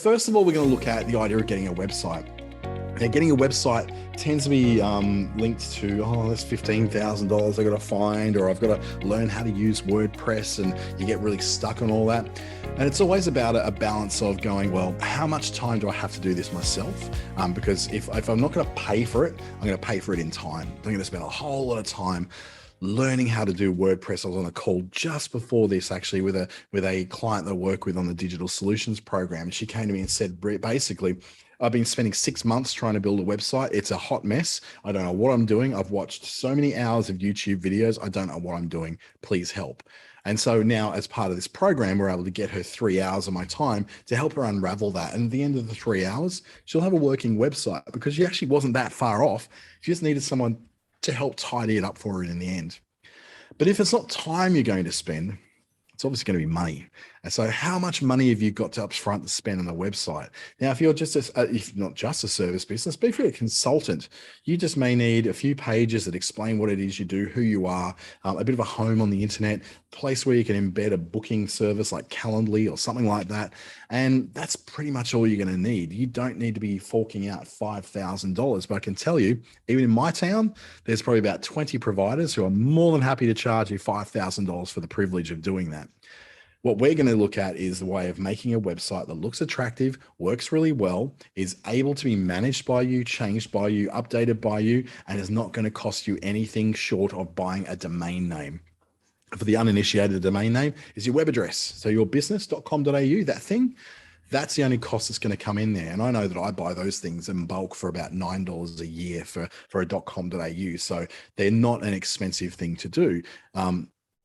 first of all, we're going to look at the idea of getting a website. Now, getting a website tends to be linked to, oh, that's $15,000 I've got to find, or I've got to learn how to use WordPress, and you get really stuck on all that. And it's always about a balance of going, well, how much time do I have to do this myself? Because if I'm not going to pay for it, I'm going to pay for it in time. I'm going to spend a whole lot of time learning how to do WordPress. I was on a call just before this, actually, with a client that I work with on the digital solutions program. And she came to me and said, basically, I've been spending 6 months trying to build a website. It's a hot mess. I don't know what I'm doing. I've watched so many hours of YouTube videos. I don't know what I'm doing. Please help. And so now, as part of this program, we're able to get her 3 hours of my time to help her unravel that. And at the end of the 3 hours, she'll have a working website, because she actually wasn't that far off. She just needed someone to help tidy it up for her in the end. But if it's not time you're going to spend, it's obviously going to be money. And so how much money have you got to up front to spend on a website? Now, if you're just, if not just a service business, but if you're a consultant, you just may need a few pages that explain what it is you do, who you are, a bit of a home on the internet, a place where you can embed a booking service like Calendly or something like that. And that's pretty much all you're going to need. You don't need to be forking out $5,000, but I can tell you, even in my town, there's probably about 20 providers who are more than happy to charge you $5,000 for the privilege of doing that. What we're going to look at is the way of making a website that looks attractive, works really well, is able to be managed by you, changed by you, updated by you, and is not going to cost you anything short of buying a domain name. For the uninitiated, a domain name is your web address. So your business.com.au, that thing, that's the only cost that's going to come in there. And I know that I buy those things in bulk for about $9 a year for a .com.au. So they're not an expensive thing to do.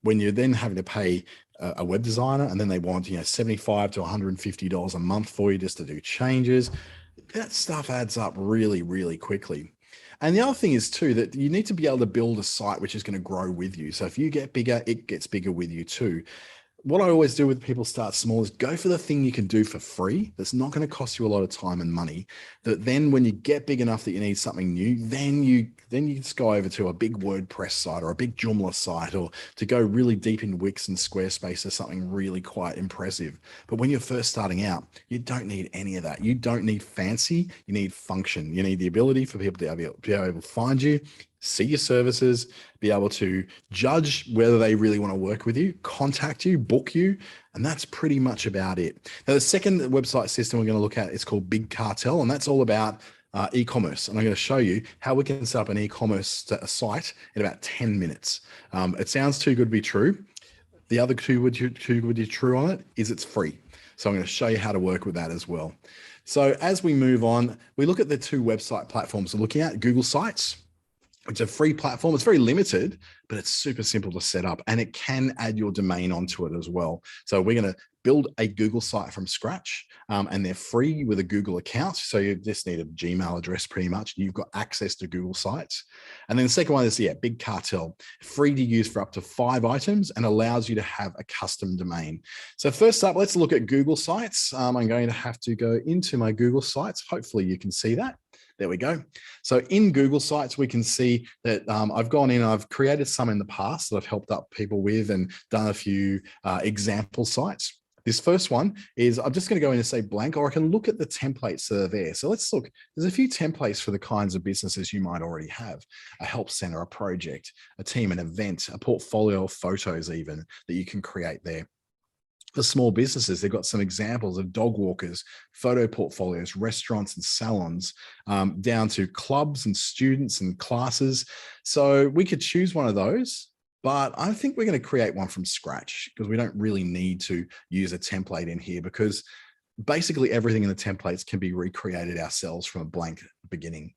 When you're then having to pay a web designer, and then they want, $75 to $150 a month for you just to do changes, that stuff adds up really, really quickly. And the other thing is too, that you need to be able to build a site which is going to grow with you. So if you get bigger, it gets bigger with you too. What I always do with people start small is go for the thing you can do for free. That's not going to cost you a lot of time and money. That then when you get big enough that you need something new, then you just go over to a big WordPress site or a big Joomla site, or to go really deep in Wix and Squarespace or something really quite impressive. But when you're first starting out, you don't need any of that. You don't need fancy. You need function. You need the ability for people to be able to find you, see your services, be able to judge whether they really want to work with you, contact you, book you, and that's pretty much about it. Now, the second website system we're going to look at is called Big Cartel, and that's all about e-commerce. And I'm going to show you how we can set up an e-commerce site in about 10 minutes. It sounds too good to be true. The other too good to be true on it is it's free. So I'm going to show you how to work with that as well. So as we move on, we look at the two website platforms we're looking at. Google Sites. It's a free platform. It's very limited, but it's super simple to set up, and it can add your domain onto it as well. So we're going to build a Google site from scratch, and they're free with a Google account. So you just need a Gmail address pretty much. You've got access to Google Sites. And then the second one is, Big Cartel, free to use for up to 5 items and allows you to have a custom domain. So first up, let's look at Google Sites. I'm going to have to go into my Google Sites. Hopefully you can see that. There we go. So in Google Sites, we can see that I've gone in, I've created some in the past that I've helped up people with and done a few example sites. This first one is, I'm just going to go in and say blank, or I can look at the templates that are there. So let's look, there's a few templates for the kinds of businesses you might already have: a help center, a project, a team, an event, a portfolio of photos even that you can create there. For small businesses, they've got some examples of dog walkers, photo portfolios, restaurants and salons, down to clubs and students and classes. So we could choose one of those, but I think we're going to create one from scratch, because we don't really need to use a template in here, because basically everything in the templates can be recreated ourselves from a blank beginning.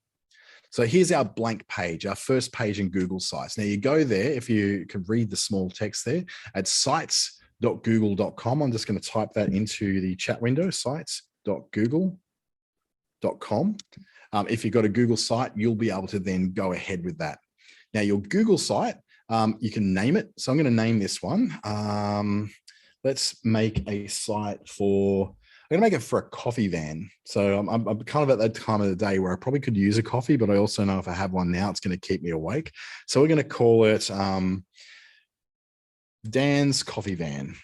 So here's our blank page, our first page in Google Sites. Now you go there, if you can read the small text there, at sites.google.com. I'm just going to type that into the chat window, sites.google.com. If you've got a Google site, you'll be able to then go ahead with that. Now your Google site, you can name it. So I'm going to name this one. Let's make a site for, I'm going to make it for a coffee van. So I'm kind of at that time of the day where I probably could use a coffee, but I also know if I have one now, it's going to keep me awake. So we're going to call it Dan's Coffee Van.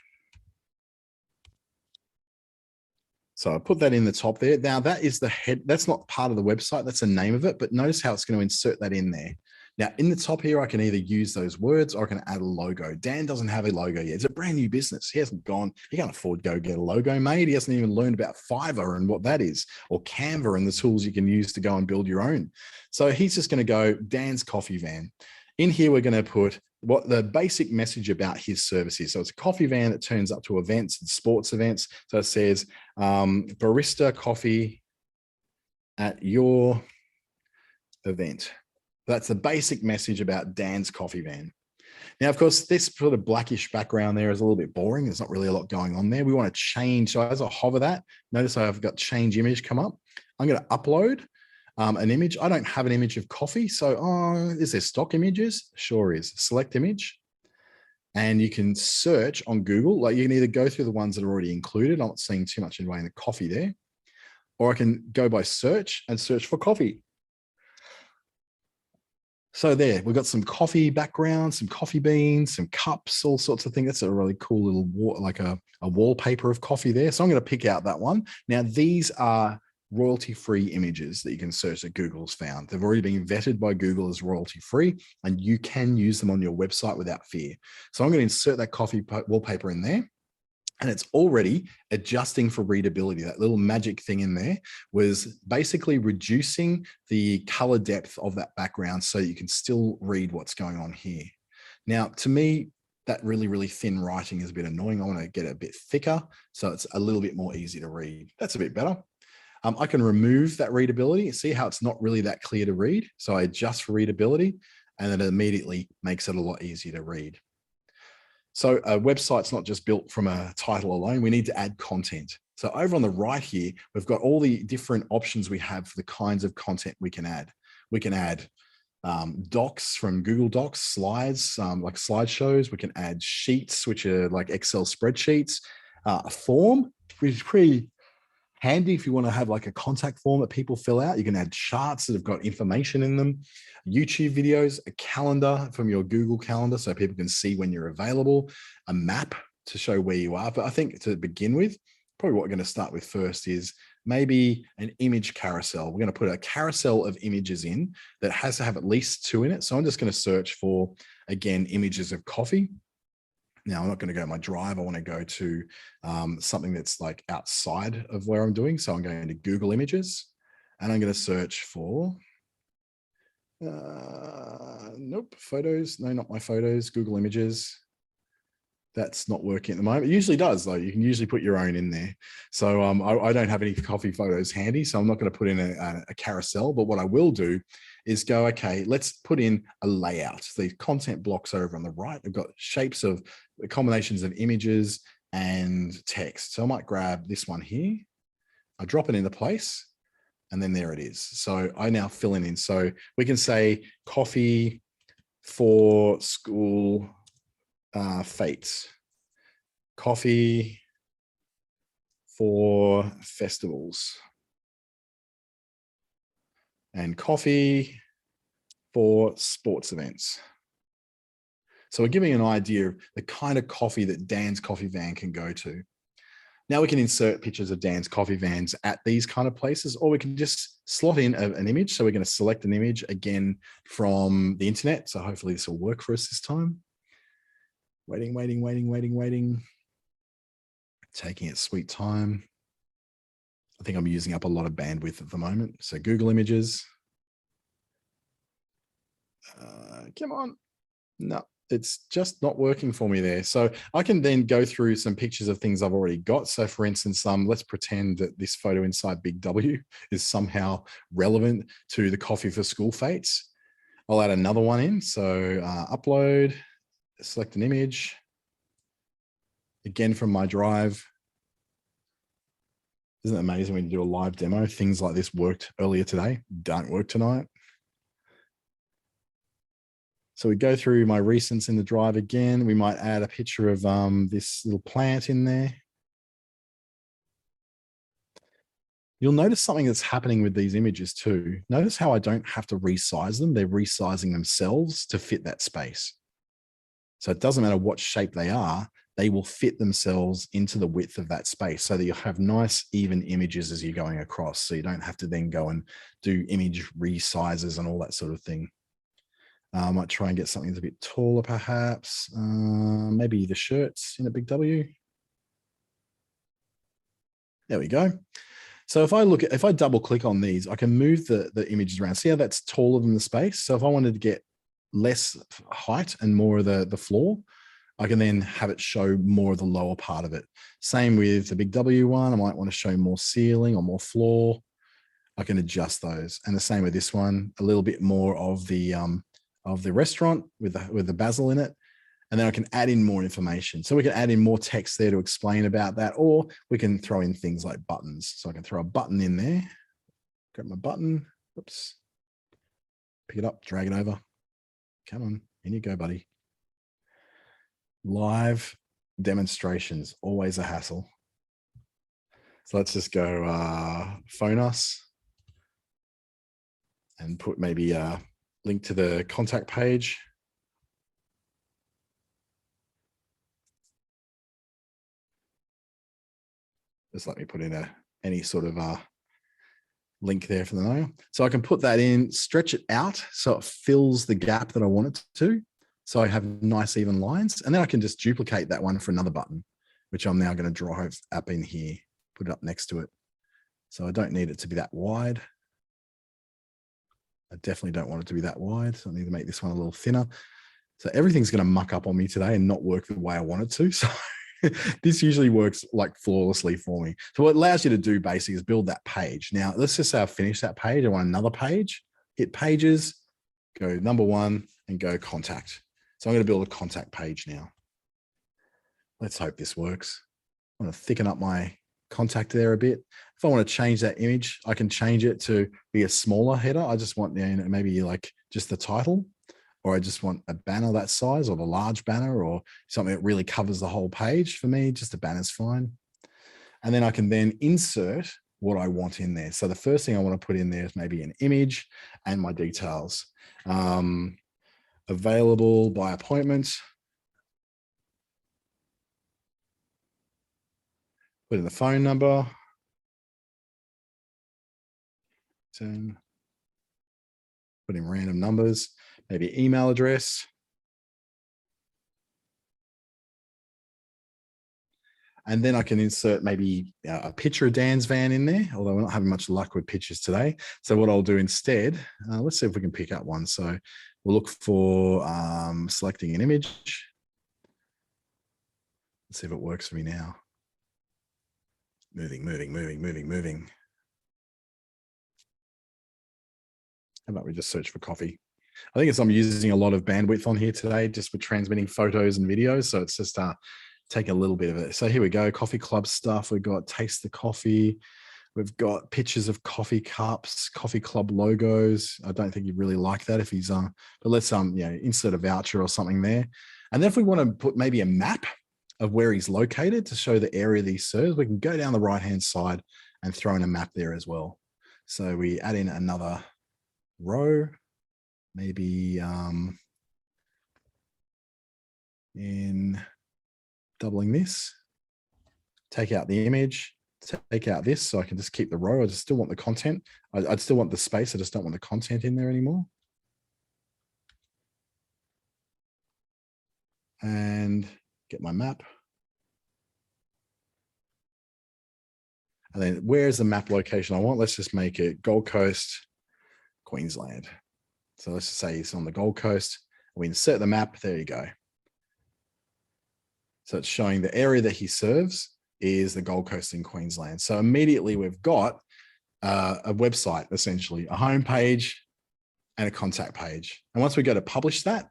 So I put that in the top there. Now that is the head. That's not part of the website. That's the name of it. But notice how it's going to insert that in there. Now in the top here, I can either use those words or I can add a logo. Dan doesn't have a logo yet. It's a brand new business. He hasn't gone. He can't afford to go get a logo made. He hasn't even learned about Fiverr and what that is, or Canva and the tools you can use to go and build your own. So he's just going to go Dan's Coffee Van. In here, we're going to put what the basic message about his service is. So it's a coffee van that turns up to events and sports events. So it says barista coffee at your event. That's the basic message about Dan's Coffee Van. Now, of course, this sort of blackish background there is a little bit boring. There's not really a lot going on there. We want to change. So as I hover that, notice I've got change image come up. I'm going to upload an image. I don't have an image of coffee. So is there stock images? Sure is. Select image. And you can search on Google. Like you can either go through the ones that are already included. I'm not seeing too much in the way in the coffee there. Or I can go by search and search for coffee. So there, we've got some coffee background, some coffee beans, some cups, all sorts of things. That's a really cool little, like a wallpaper of coffee there. So I'm going to pick out that one. Now, these are royalty-free images that you can search that Google's found. They've already been vetted by Google as royalty-free, and you can use them on your website without fear. So I'm going to insert that coffee wallpaper in there. And it's already adjusting for readability. That little magic thing in there was basically reducing the color depth of that background so you can still read what's going on here. Now, to me, that really, really thin writing is a bit annoying. I want to get it a bit thicker so it's a little bit more easy to read. That's a bit better. I can remove that readability. See how it's not really that clear to read. So I adjust for readability and then it immediately makes it a lot easier to read. So a website's not just built from a title alone. We need to add content. So over on the right here, we've got all the different options we have for the kinds of content we can add. We can add docs from Google Docs, slides, like slideshows. We can add sheets, which are like Excel spreadsheets, a form, which is pretty handy if you want to have like a contact form that people fill out. You can add charts that have got information in them, YouTube videos, a calendar from your Google Calendar so people can see when you're available, a map to show where you are. But I think to begin with, probably what we're going to start with first is maybe an image carousel. We're going to put a carousel of images in that has to have at least 2 in it. So I'm just going to search for, again, images of coffee. Now, I'm not going to go to my drive. I want to go to something that's like outside of where I'm doing. So I'm going to Google Images and I'm going to search for, nope, photos. No, not my photos, Google Images. That's not working at the moment. It usually does though. You can usually put your own in there. So I don't have any coffee photos handy, so I'm not going to put in a carousel, but what I will do is go, okay, let's put in a layout. So the content blocks over on the right, I've got shapes of combinations of images and text. So I might grab this one here. I drop it into place and then there it is. So I now fill in. So we can say coffee for school fates, coffee for festivals, and coffee for sports events. So we're giving an idea of the kind of coffee that Dan's Coffee Van can go to. Now we can insert pictures of Dan's coffee vans at these kind of places, or we can just slot in an image. So we're going to select an image again from the internet. So hopefully this will work for us this time. Waiting. Taking its sweet time. I think I'm using up a lot of bandwidth at the moment. So Google Images. Come on. No, it's just not working for me there. So I can then go through some pictures of things I've already got. So for instance, let's pretend that this photo inside Big W is somehow relevant to the coffee for school fates. I'll add another one in. So upload, select an image. Again, from my drive. Isn't it amazing when you do a live demo? Things like this worked earlier today, don't work tonight. So we go through my recents in the drive again. We might add a picture of this little plant in there. You'll notice something that's happening with these images too. Notice how I don't have to resize them. They're resizing themselves to fit that space. So it doesn't matter what shape they are, they will fit themselves into the width of that space so that you'll have nice, even images as you're going across. So you don't have to then go and do image resizes and all that sort of thing. I might try and get something that's a bit taller, perhaps. Maybe the shirts in a big W. There we go. So if I double click on these, I can move the images around. See how that's taller than the space? So if I wanted to get less height and more of the floor, I can then have it show more of the lower part of it. Same with the big W one. I might want to show more ceiling or more floor. I can adjust those. And the same with this one, a little bit more of the restaurant with the basil in it. And then I can add in more information. So we can add in more text there to explain about that, or we can throw in things like buttons. So I can throw a button in there, grab my button, oops, pick it up, drag it over. Come on, in you go, buddy. Live demonstrations, always a hassle. So let's just go phone us and put maybe a link to the contact page. Just let me put in any sort of link there for the mail. So I can put that in, stretch it out so it fills the gap that I want it to. So I have nice even lines. And then I can just duplicate that one for another button, which I'm now going to drive up in here, put it up next to it. So I don't need it to be that wide. I definitely don't want it to be that wide. So I need to make this one a little thinner. So everything's going to muck up on me today and not work the way I want it to. So this usually works like flawlessly for me. So what it allows you to do basically is build that page. Now, let's just say I've finished that page. I want another page, hit pages, go number one and go contact. So I'm going to build a contact page now. Let's hope this works. I want to thicken up my contact there a bit. If I want to change that image, I can change it to be a smaller header. I just want maybe like just the title, or I just want a banner that size, or the large banner, or something that really covers the whole page. For me, just a banner's fine. And then I can then insert what I want in there. So the first thing I want to put in there is maybe an image and my details. Available by appointment. Put in the phone number. Put in random numbers, maybe email address. And then I can insert maybe a picture of Dan's van in there, although we're not having much luck with pictures today. So what I'll do instead, let's see if we can pick up one. So we'll look for selecting an image. Let's see if it works for me now. Moving. How about we just search for coffee? I think I'm using a lot of bandwidth on here today, just for transmitting photos and videos. So it's just take a little bit of it. So here we go, coffee club stuff. We've got taste the coffee. We've got pictures of coffee cups, coffee club logos. I don't think you'd really like that if he's but let's insert a voucher or something there. And then if we want to put maybe a map of where he's located to show the area that he serves, we can go down the right-hand side and throw in a map there as well. So we add in another row, maybe in doubling this, take out the image, take out this, so I can just keep the row. I just still want the content. I'd still want the space. I just don't want the content in there anymore. And get my map. And then where's the map location I want? Let's just make it Gold Coast, Queensland. So let's just say it's on the Gold Coast. We insert the map. There you go. So it's showing the area that he serves is the Gold Coast in Queensland. So immediately we've got a website, essentially, a homepage and a contact page. And once we go to publish that,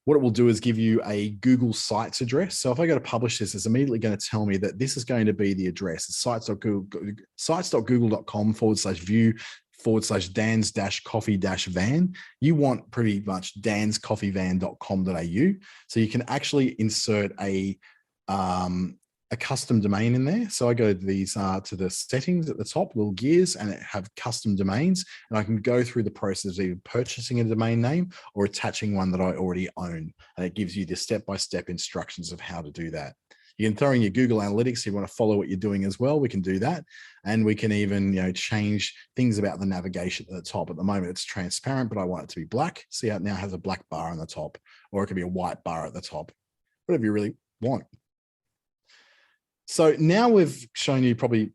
what it will do is give you a Google Sites address. So if I go to publish this, it's immediately going to tell me that this is going to be the address. It's sites.google.com/view/Dan's-coffee-van. You want pretty much danscoffeevan.com.au. So you can actually insert a custom domain in there. So I go to these to the settings at the top, little gears, and it have custom domains, and I can go through the process of either purchasing a domain name or attaching one that I already own, and it gives you the step-by-step instructions of how to do that. You can throw in your Google Analytics if you want to follow what you're doing as well. We can do that. And we can even, change things about the navigation at the top. At the moment, it's transparent, but I want it to be black. See how it now has a black bar on the top, or it could be a white bar at the top, whatever you really want. So now we've shown you probably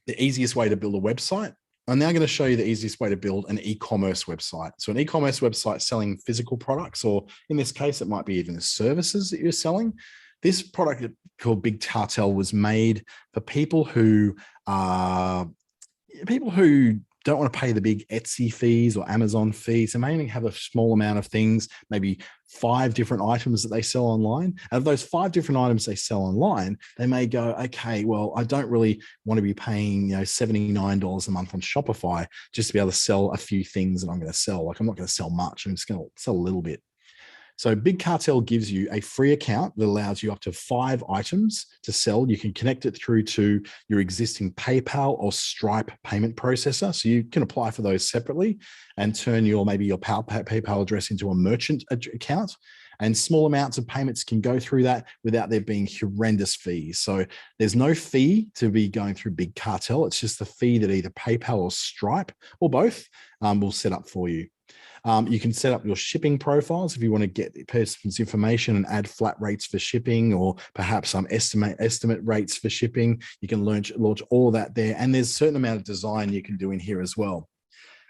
the easiest way to build a website. I'm now going to show you the easiest way to build an e-commerce website. So an e-commerce website selling physical products, or in this case, it might be even the services that you're selling. This product called Big Cartel was made for people who don't want to pay the big Etsy fees or Amazon fees. They may only have a small amount of things, maybe 5 different items that they sell online. And of those 5 different items they sell online, they may go, okay, well, I don't really want to be paying, $79 a month on Shopify just to be able to sell a few things that I'm going to sell. Like, I'm not going to sell much. I'm just going to sell a little bit. So Big Cartel gives you a free account that allows you up to 5 items to sell. You can connect it through to your existing PayPal or Stripe payment processor. So you can apply for those separately and turn maybe your PayPal address into a merchant account. And small amounts of payments can go through that without there being horrendous fees. So there's no fee to be going through Big Cartel. It's just the fee that either PayPal or Stripe or both will set up for you. You can set up your shipping profiles if you want to get the person's information and add flat rates for shipping, or perhaps some estimate rates for shipping. You can launch all of that there. And there's a certain amount of design you can do in here as well.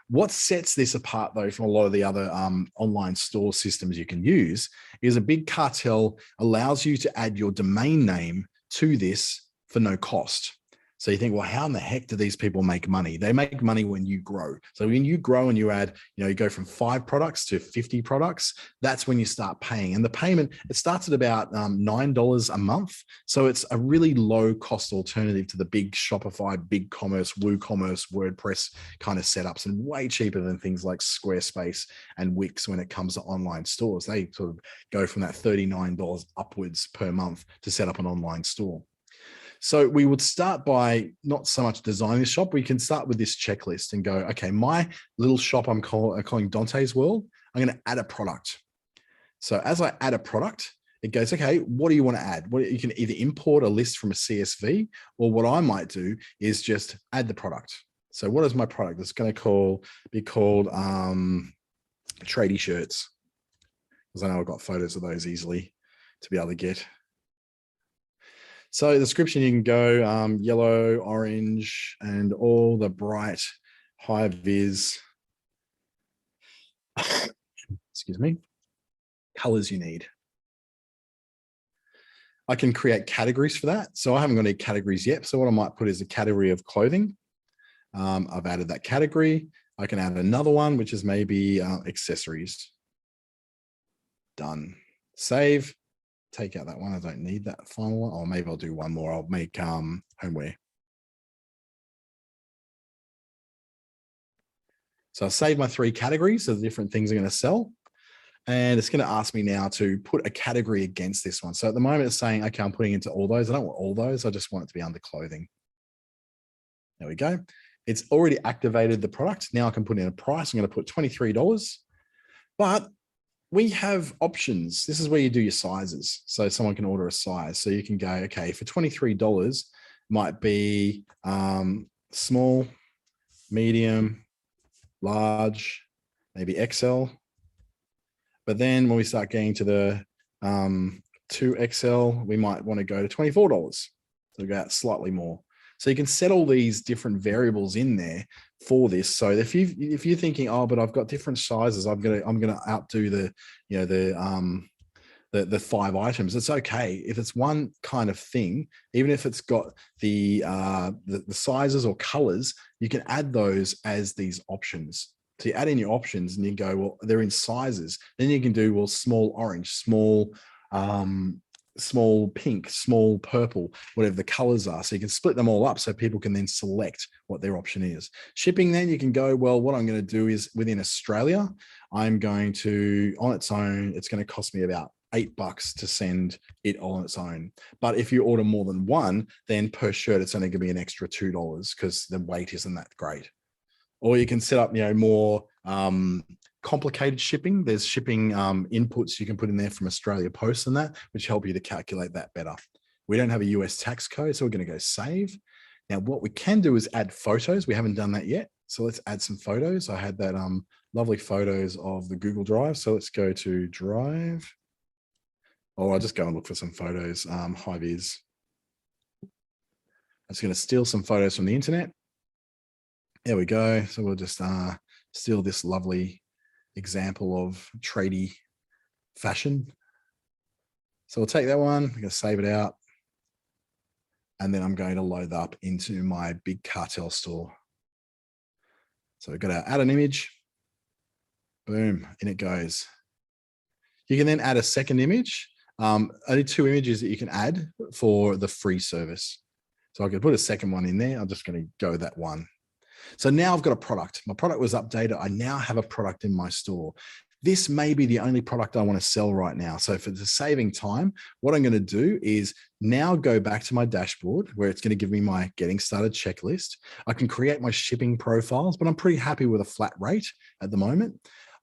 What sets this apart, though, from a lot of the other online store systems you can use is a Big Cartel allows you to add your domain name to this for no cost. So you think, well, how in the heck do these people make money? They make money when you grow. So when you grow and you add, you go from 5 products to 50 products, that's when you start paying. And the payment, it starts at about $9 a month. So it's a really low cost alternative to the big Shopify, BigCommerce, WooCommerce, WordPress kind of setups, and way cheaper than things like Squarespace and Wix when it comes to online stores. They sort of go from that $39 upwards per month to set up an online store. So we would start by not so much designing the shop. We can start with this checklist and go, okay, my little shop I'm calling Dante's World, I'm going to add a product. So as I add a product, it goes, okay, what do you want to add? You can either import a list from a CSV, or what I might do is just add the product. So what is my product? It's going to be called tradie shirts, because I know I've got photos of those easily to be able to get. So the description, you can go yellow, orange, and all the bright high vis, excuse me, colors you need. I can create categories for that. So I haven't got any categories yet. So what I might put is a category of clothing. I've added that category. I can add another one, which is maybe accessories. Done. Save. Take out that one. I don't need that final one. Or maybe I'll do one more. I'll make homeware. So I'll save my 3 categories of the different things I'm going to sell. And it's going to ask me now to put a category against this one. So at the moment it's saying, okay, I'm putting into all those. I don't want all those. I just want it to be under clothing. There we go. It's already activated the product. Now I can put in a price. I'm going to put $23. But we have options. This is where you do your sizes. So someone can order a size. So you can go, okay, for $23 might be small, medium, large, maybe XL. But then when we start getting to the 2XL, we might want to go to $24. So we go out slightly more. So you can set all these different variables in there for this. So if you're thinking, oh, but I've got different sizes, I'm gonna outdo the 5 items. It's okay if it's one kind of thing. Even if it's got the sizes or colors, you can add those as these options. So you add in your options and you go, well, they're in sizes. Then you can do, well, small orange, small pink, small purple, whatever the colors are. So you can split them all up so people can then select what their option is. Shipping, then you can go, well, what I'm going to do is within Australia, I'm going to, on its own, it's going to cost me about $8 to send it on its own. But if you order more than one, then per shirt, it's only going to be an extra $2 because the weight isn't that great. Or you can set up, more complicated shipping. There's shipping inputs you can put in there from Australia Post and that, which help you to calculate that better. We don't have a US tax code, so we're going to go save. Now, what we can do is add photos. We haven't done that yet. So let's add some photos. I had that lovely photos of the Google Drive. So let's go to Drive. Or I'll just go and look for some photos. High vis. I'm just going to steal some photos from the internet. There we go. So we'll just steal this lovely example of tradie fashion. So we'll take that one. I'm going to save it out. And then I'm going to load up into my big Cartel store. So we've got to add an image. Boom, in it goes. You can then add a second image. Only 2 images that you can add for the free service. So I could put a second one in there. I'm just going to go that one. So now I've got a product. My product was updated. I now have a product in my store. This may be the only product I want to sell right now. So for the saving time, what I'm going to do is now go back to my dashboard where it's going to give me my getting started checklist. I can create my shipping profiles, but I'm pretty happy with a flat rate at the moment.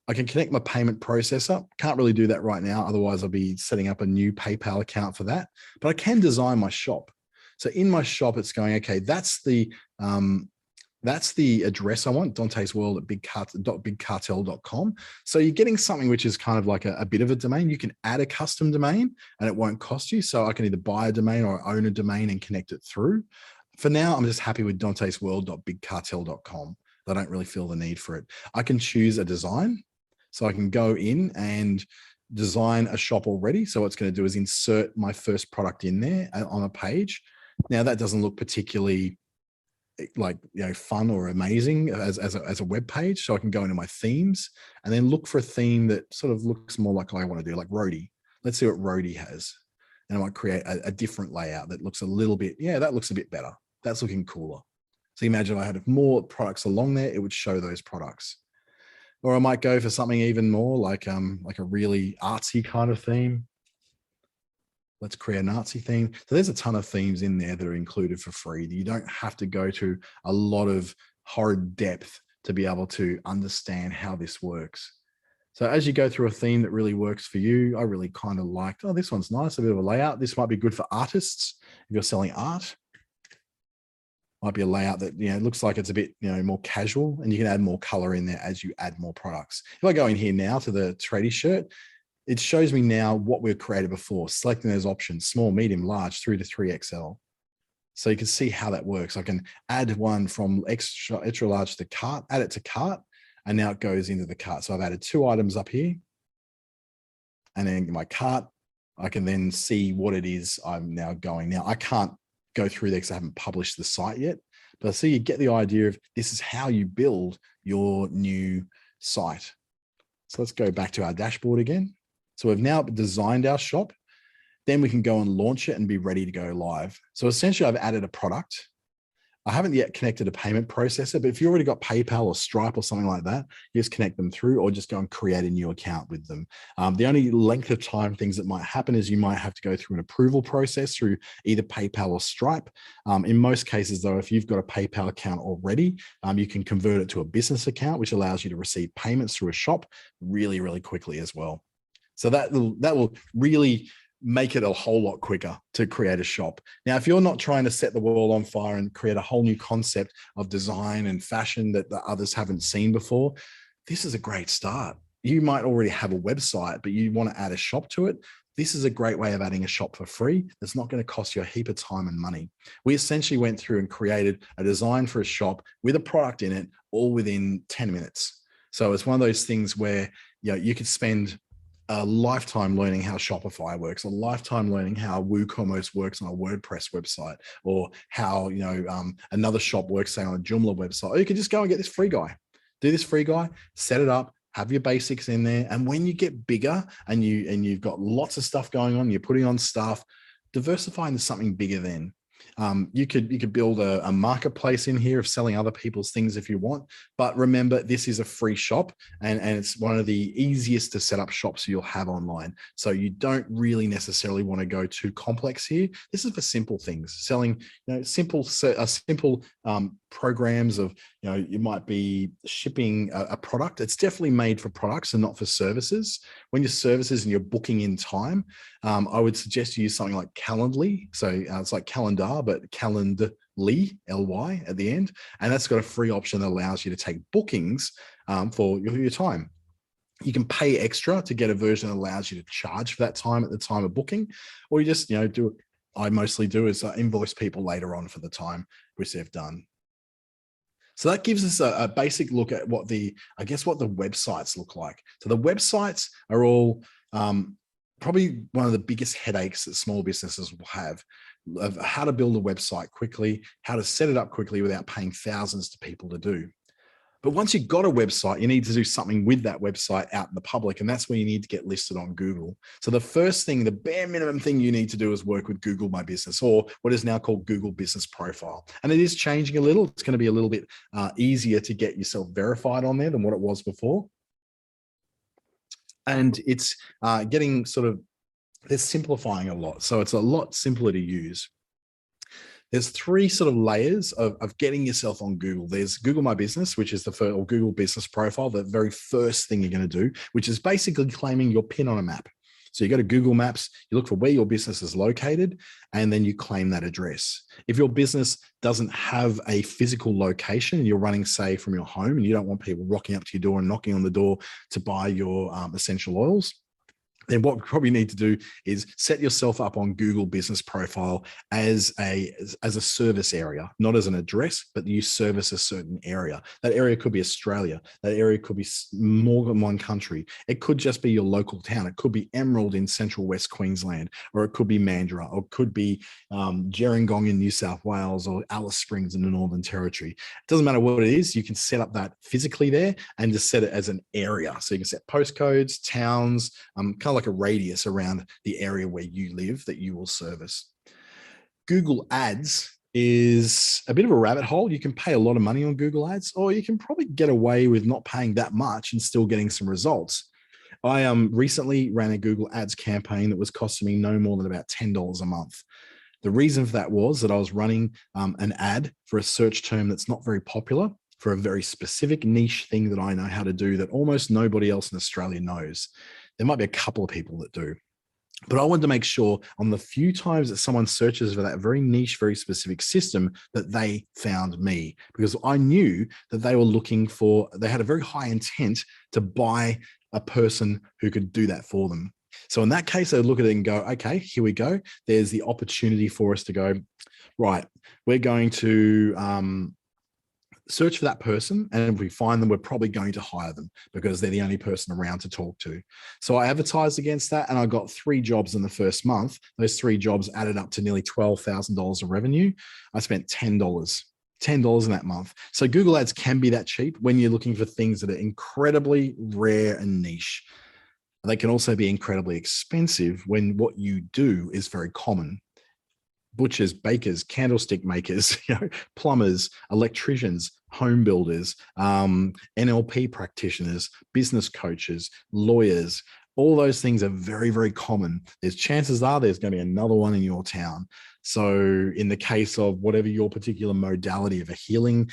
I can connect my payment processor. Can't really do that right now. Otherwise, I'll be setting up a new PayPal account for that. But I can design my shop. So in my shop, it's going, okay, that's the address I want, Dante's World at bigcartel.com. So you're getting something which is kind of like a bit of a domain. You can add a custom domain and it won't cost you. So I can either buy a domain or own a domain and connect it through. For now, I'm just happy with dantesworld.bigcartel.com. I don't really feel the need for it. I can choose a design. So I can go in and design a shop already. So what it's going to do is insert my first product in there on a page. Now that doesn't look particularly like, fun or amazing as a web page. So I can go into my themes and then look for a theme that sort of looks more like I want to do, like roadie. Let's see what roadie has. And I might create a different layout that looks a little bit, that looks a bit better. That's looking cooler. So imagine if I had more products along there, it would show those products. Or I might go for something even more like a really artsy kind of theme. Let's create an artsy theme. So there's a ton of themes in there that are included for free. You don't have to go to a lot of horrid depth to be able to understand how this works. So as you go through a theme that really works for you, I really kind of liked, this one's nice, a bit of a layout. This might be good for artists if you're selling art. Might be a layout that looks like it's a bit more casual, and you can add more color in there as you add more products. If I go in here now to the tradie shirt, it shows me now what we've created before, selecting those options, small, medium, large, through to 3XL. So you can see how that works. I can add one from extra large to cart, add it to cart, and now it goes into the cart. So I've added 2 items up here, and then my cart, I can then see what it is I'm now going. Now I can't go through there because I haven't published the site yet, but so you get the idea of this is how you build your new site. So let's go back to our dashboard again. So we've now designed our shop. Then we can go and launch it and be ready to go live. So essentially I've added a product. I haven't yet connected a payment processor, but if you already got PayPal or Stripe or something like that, you just connect them through or just go and create a new account with them. The only length of time things that might happen is you might have to go through an approval process through either PayPal or Stripe. In most cases though, if you've got a PayPal account already, you can convert it to a business account, which allows you to receive payments through a shop really, really quickly as well. So that will really make it a whole lot quicker to create a shop. Now, if you're not trying to set the world on fire and create a whole new concept of design and fashion that the others haven't seen before, this is a great start. You might already have a website, but you want to add a shop to it. This is a great way of adding a shop for free. That's not going to cost you a heap of time and money. We essentially went through and created a design for a shop with a product in it, all within 10 minutes. So it's one of those things where you could spend a lifetime learning how Shopify works, a lifetime learning how WooCommerce works on a WordPress website, or how another shop works, say, on a Joomla website. Or you could just go and get this free guy. Do this free guy, set it up, have your basics in there, and when you get bigger and you've got lots of stuff going on, you're putting on stuff, diversify into something bigger. Then you could build a marketplace in here of selling other people's things if you want. But remember, this is a free shop, and it's one of the easiest to set up shops you'll have online. So you don't really necessarily want to go too complex here. This is for simple things, selling a simple programs of, you might be shipping a product. It's definitely made for products and not for services. When you're services and you're booking in time, I would suggest you use something like Calendly. So it's like calendar, but Calendly, L-Y at the end. And that's got a free option that allows you to take bookings for your time. You can pay extra to get a version that allows you to charge for that time at the time of booking, or you just, do it. I mostly do is invoice people later on for the time which they've done. So that gives us a basic look at what the websites look like. So the websites are all probably one of the biggest headaches that small businesses will have, of how to build a website quickly, how to set it up quickly without paying thousands to people to do. But once you've got a website, you need to do something with that website out in the public, and that's where you need to get listed on Google. So the first thing, the bare minimum thing you need to do is work with Google My Business, or what is now called Google Business Profile. And it is changing a little. It's going to be a little bit easier to get yourself verified on there than what it was before. And it's they're simplifying a lot. So it's a lot simpler to use. There's three sort of layers of getting yourself on Google. There's Google My Business, which is the first, or Google Business Profile, the very first thing you're going to do, which is basically claiming your pin on a map. So you go to Google Maps, you look for where your business is located, and then you claim that address. If your business doesn't have a physical location and you're running, say, from your home, and you don't want people rocking up to your door and knocking on the door to buy your essential oils, then what we probably need to do is set yourself up on Google Business Profile as a service area, not as an address, but you service a certain area. That area could be Australia. That area could be more than one country. It could just be your local town. It could be Emerald in central West Queensland, or it could be Mandurah, or it could be Gerringong in New South Wales, or Alice Springs in the Northern Territory. It doesn't matter what it is. You can set up that physically there and just set it as an area. So you can set postcodes, towns, kind of like a radius around the area where you live that you will service. Google Ads is a bit of a rabbit hole. You can pay a lot of money on Google Ads, or you can probably get away with not paying that much and still getting some results. I recently ran a Google Ads campaign that was costing me no more than about $10 a month. The reason for that was that I was running an ad for a search term that's not very popular, for a very specific niche thing that I know how to do that almost nobody else in Australia knows. There might be a couple of people that do. But I wanted to make sure on the few times that someone searches for that very niche, very specific system, that they found me, because I knew that they had a very high intent to buy a person who could do that for them. So in that case, I would look at it and go, okay, here we go. There's the opportunity for us to go, right, we're going to search for that person, and if we find them, we're probably going to hire them because they're the only person around to talk to. So I advertised against that, and I got 3 jobs in the first month. Those 3 jobs added up to nearly $12,000 of revenue. I spent $10 in that month. So Google Ads can be that cheap when you're looking for things that are incredibly rare and niche. They can also be incredibly expensive when what you do is very common. Butchers, bakers, candlestick makers, plumbers, electricians, home builders, NLP practitioners, business coaches, lawyers. All those things are very, very common. Chances are there's going to be another one in your town. So in the case of whatever your particular modality of a healing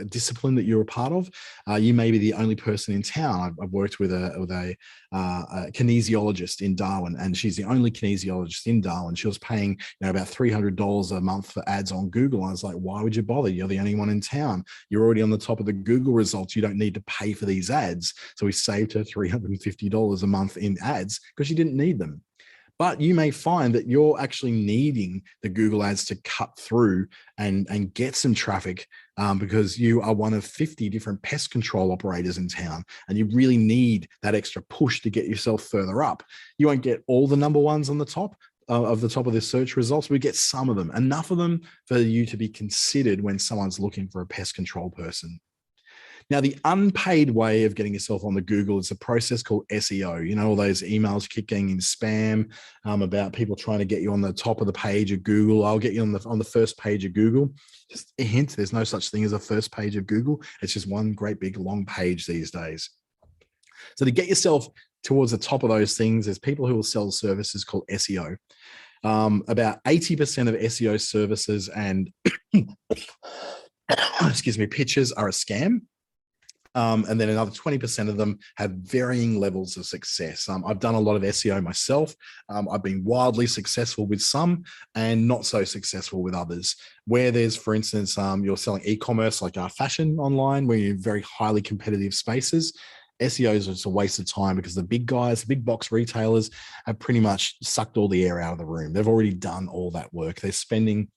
discipline that you're a part of, you may be the only person in town. I've worked with a kinesiologist in Darwin, and she's the only kinesiologist in Darwin. She was paying about $300 a month for ads on Google. I was like, why would you bother? You're the only one in town. You're already on the top of the Google results. You don't need to pay for these ads. So we saved her $350 a month in ads because she didn't need them. But you may find that you're actually needing the Google Ads to cut through and get some traffic because you are one of 50 different pest control operators in town, and you really need that extra push to get yourself further up. You won't get all the number ones on the top of the search results. We get some of them, enough of them for you to be considered when someone's looking for a pest control person. Now, the unpaid way of getting yourself on the Google is a process called SEO. All those emails you keep getting in spam about people trying to get you on the top of the page of Google. I'll get you on the first page of Google. Just a hint, there's no such thing as a first page of Google. It's just one great big long page these days. So to get yourself towards the top of those things, there's people who will sell services called SEO. About 80% of SEO services and excuse me, pitches are a scam. And then another 20% of them have varying levels of success. I've done a lot of SEO myself. I've been wildly successful with some and not so successful with others. Where there's, for instance, you're selling e-commerce like fashion online, where you're in very highly competitive spaces. SEO is just a waste of time because the big guys, the big box retailers have pretty much sucked all the air out of the room. They've already done all that work. They're spending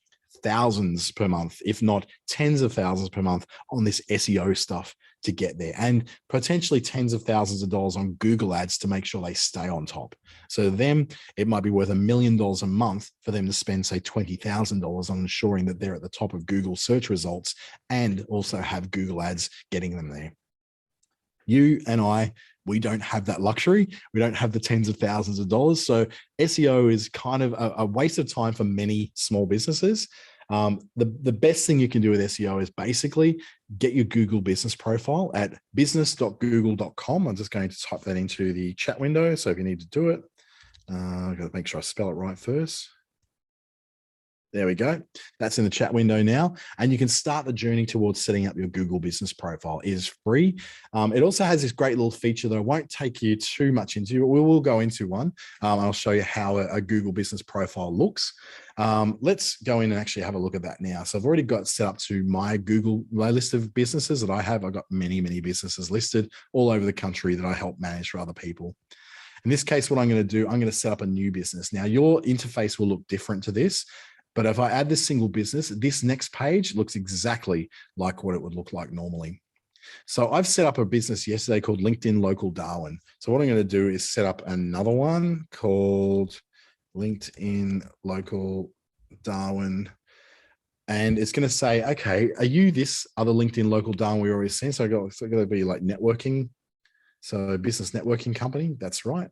thousands per month, if not tens of thousands per month on this SEO stuff to get there, and potentially tens of thousands of dollars on Google ads to make sure they stay on top. So them, it might be worth $1 million a month for them to spend, say, $20,000 on ensuring that they're at the top of Google search results and also have Google ads getting them there. You and I, we don't have that luxury. We don't have the tens of thousands of dollars. So SEO is kind of a waste of time for many small businesses. The best thing you can do with SEO is basically get your Google business profile at business.google.com. I'm just going to type that into the chat window. So if you need to do it, I've got to make sure I spell it right first. There we go. That's in the chat window now. And you can start the journey towards setting up your Google business profile. It is free. It also has this great little feature that I won't take you too much into. We will go into one. I'll show you how a Google business profile looks. Let's go in and actually have a look at that now. So I've already got set up to my list of businesses that I have. I've got many, many businesses listed all over the country that I help manage for other people. In this case, what I'm going to do, I'm going to set up a new business. Now, your interface will look different to this. But if I add this single business, this next page looks exactly like what it would look like normally. So I've set up a business yesterday called LinkedIn Local Darwin. So what I'm going to do is set up another one called LinkedIn Local Darwin. And it's going to say, okay, are you this other LinkedIn Local Darwin we already seen? So it's going to be like networking. So business networking company. That's right.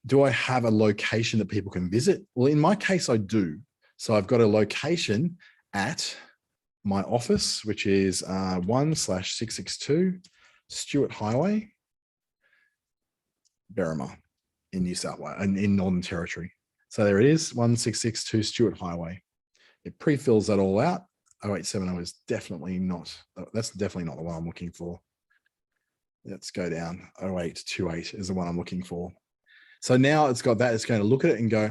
Do I have a location that people can visit? Well, in my case, I do. So I've got a location at my office, which is 1/662 Stewart Highway, Berrima in New South Wales, in Northern Territory. So there it is, 1/662 Stewart Highway. It pre-fills that all out. 0870 is definitely not, that's definitely not the one I'm looking for. Let's go down. 0828 is the one I'm looking for. So now it's got that. It's going to look at it and go,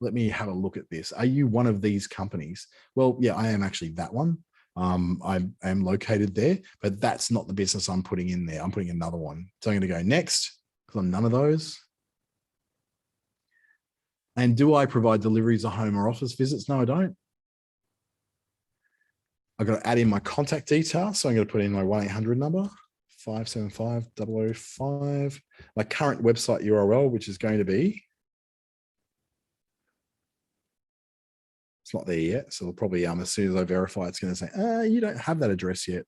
let me have a look at this. Are you one of these companies? Well, yeah, I am actually that one. I am located there, but that's not the business I'm putting in there. I'm putting another one. So I'm going to go next because I'm none of those. And do I provide deliveries or home or office visits? No, I don't. I've got to add in my contact details. So I'm going to put in my 1-800 number. 575-005, my current website URL, which is going to be, it's not there yet. So it'll probably, as soon as I verify, it's going to say, you don't have that address yet.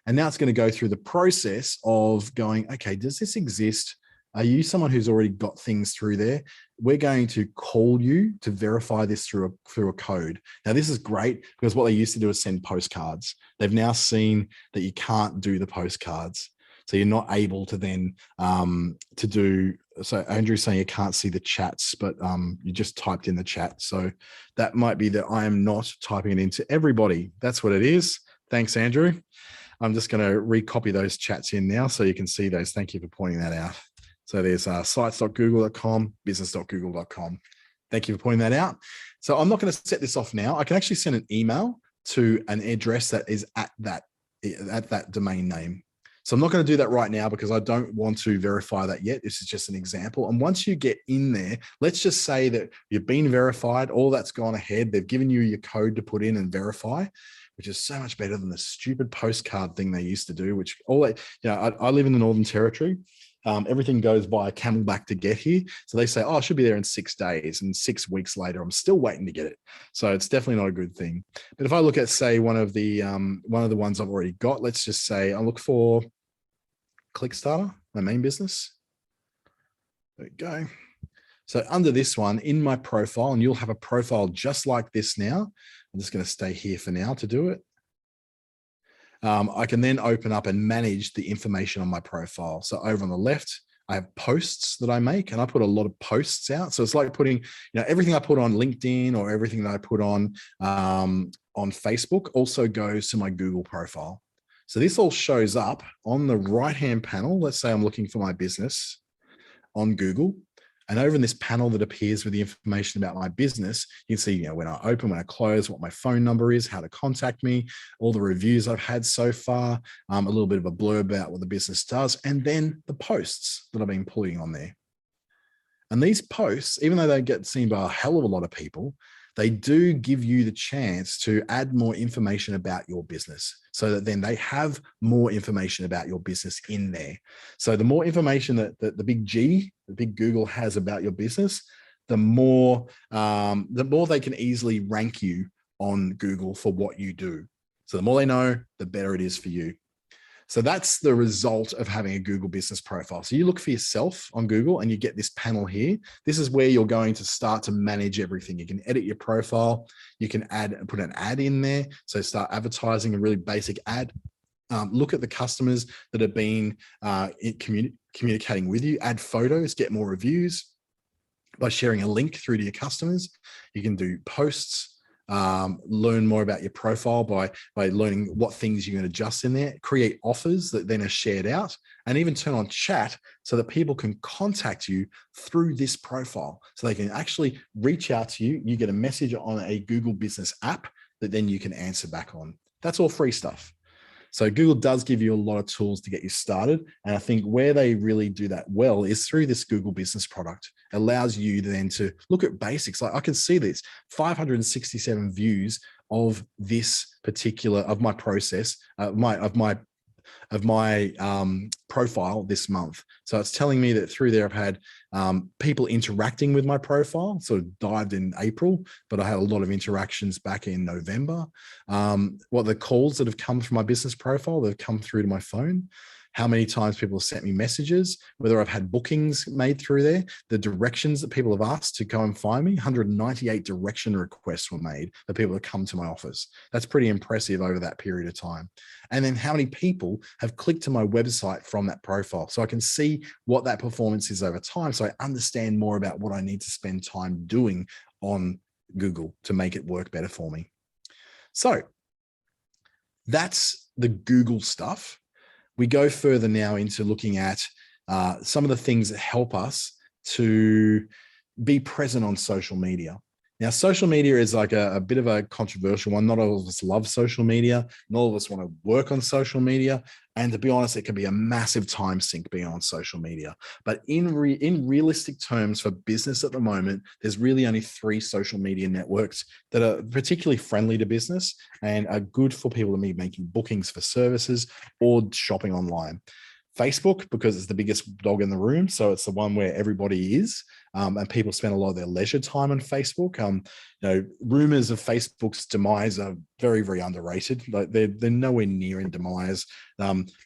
And now it's going to go through the process of going, okay, does this exist? Are you someone who's already got things through there? We're going to call you to verify this through a code. Now, this is great because what they used to do is send postcards. They've now seen that you can't do the postcards. So you're not able to then to do, so Andrew's saying you can't see the chats, but you just typed in the chat. So that might be that I am not typing it into everybody. That's what it is. Thanks, Andrew. I'm just going to recopy those chats in now so you can see those. Thank you for pointing that out. So there's sites.google.com, business.google.com. Thank you for pointing that out. So I'm not going to set this off now. I can actually send an email to an address that is at that domain name. So I'm not going to do that right now because I don't want to verify that yet. This is just an example. And once you get in there, let's just say that you've been verified, all that's gone ahead. They've given you your code to put in and verify, which is so much better than the stupid postcard thing they used to do, which I live in the Northern Territory. Everything goes by camelback to get here. So they say, oh, I should be there in 6 days, and 6 weeks later, I'm still waiting to get it. So it's definitely not a good thing. But if I look at, say, one of the ones I've already got, let's just say I look for Clickstarter, my main business. There we go. So under this one, in my profile, and you'll have a profile just like this now. I'm just going to stay here for now to do it. I can then open up and manage the information on my profile. So over on the left, I have posts that I make, and I put a lot of posts out. So it's like putting, everything I put on LinkedIn or everything that I put on Facebook also goes to my Google profile. So this all shows up on the right-hand panel. Let's say I'm looking for my business on Google. And over in this panel that appears with the information about my business, you can see, when I open, when I close, what my phone number is, how to contact me, all the reviews I've had so far, a little bit of a blurb about what the business does, and then the posts that I've been putting on there. And these posts, even though they get seen by a hell of a lot of people, they do give you the chance to add more information about your business so that then they have more information about your business in there. So the more information that the big G, the big Google has about your business, the more they can easily rank you on Google for what you do. So the more they know, the better it is for you. So that's the result of having a Google business profile. So you look for yourself on Google and you get this panel here. This is where you're going to start to manage everything. You can edit your profile. You can put an ad in there. So start advertising a really basic ad. Look at the customers that have been communicating with you. Add photos, get more reviews by sharing a link through to your customers. You can do posts. Learn more about your profile by learning what things you can adjust in there, create offers that then are shared out, and even turn on chat so that people can contact you through this profile. So they can actually reach out to you. You get a message on a Google business app that then you can answer back on. That's all free stuff. So Google does give you a lot of tools to get you started. And I think where they really do that well is through this Google business product. It allows you then to look at basics. Like I can see this 567 views of this particular, of my process, of my profile this month. So it's telling me that through there, I've had people interacting with my profile, sort of dived in April, but I had a lot of interactions back in November. What the calls that have come from my business profile that have come through to my phone, how many times people have sent me messages, whether I've had bookings made through there, the directions that people have asked to go and find me. 198 direction requests were made for people to come to my office. That's pretty impressive over that period of time. And then how many people have clicked to my website from that profile. So I can see what that performance is over time. So I understand more about what I need to spend time doing on Google to make it work better for me. So that's the Google stuff. We go further now into looking at some of the things that help us to be present on social media. Now, social media is like a bit of a controversial one. Not all of us love social media. Not all of us want to work on social media. And to be honest, it can be a massive time sink being on social media. But in realistic terms for business at the moment, there's really only 3 social media networks that are particularly friendly to business and are good for people to be making bookings for services or shopping online. Facebook, because it's the biggest dog in the room. So it's the one where everybody is. And people spend a lot of their leisure time on Facebook. Rumors of Facebook's demise are very, very underrated. Like they're nowhere near in demise.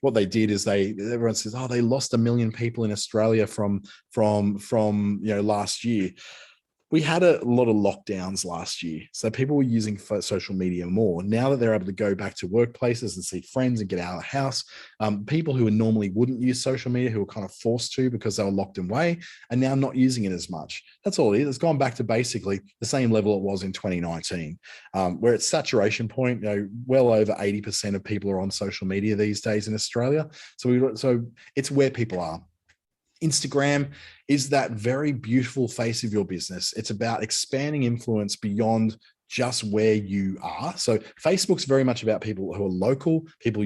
What they did is everyone says, oh, they lost 1 million people in Australia from last year. We had a lot of lockdowns last year, so people were using social media more. Now that they're able to go back to workplaces and see friends and get out of the house, people who normally wouldn't use social media, who were kind of forced to because they were locked away, are now not using it as much. That's all it is. It's gone back to basically the same level it was in 2019, where it's saturation point. Well over 80% of people are on social media these days in Australia. So it's where people are. Instagram is that very beautiful face of your business. It's about expanding influence beyond just where you are. So Facebook's very much about people who are local, people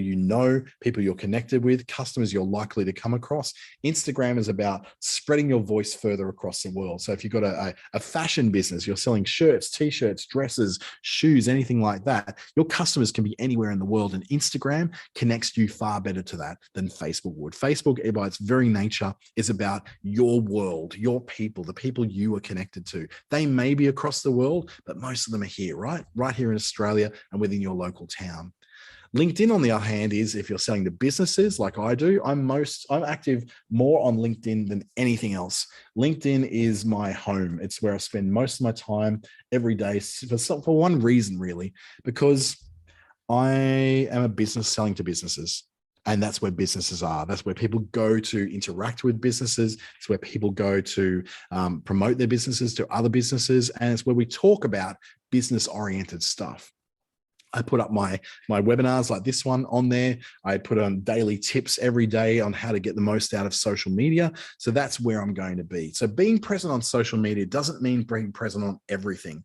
people you're connected with, customers you're likely to come across. Instagram is about spreading your voice further across the world. So if you've got a fashion business, you're selling shirts, t-shirts, dresses, shoes, anything like that, your customers can be anywhere in the world, and Instagram connects you far better to that than Facebook would. Facebook, by its very nature, is about your world, your people, the people you are connected to. They may be across the world, but most of them are here, right here in Australia and within your local town. LinkedIn, on the other hand, is if you're selling to businesses like I do, I'm active more on LinkedIn than anything else. LinkedIn is my home. It's where I spend most of my time every day for one reason, really, because I am a business selling to businesses. And that's where businesses are. That's where people go to interact with businesses. It's where people go to promote their businesses to other businesses. And it's where we talk about business-oriented stuff. I put up my webinars like this one on there. I put on daily tips every day on how to get the most out of social media. So that's where I'm going to be. So being present on social media doesn't mean being present on everything.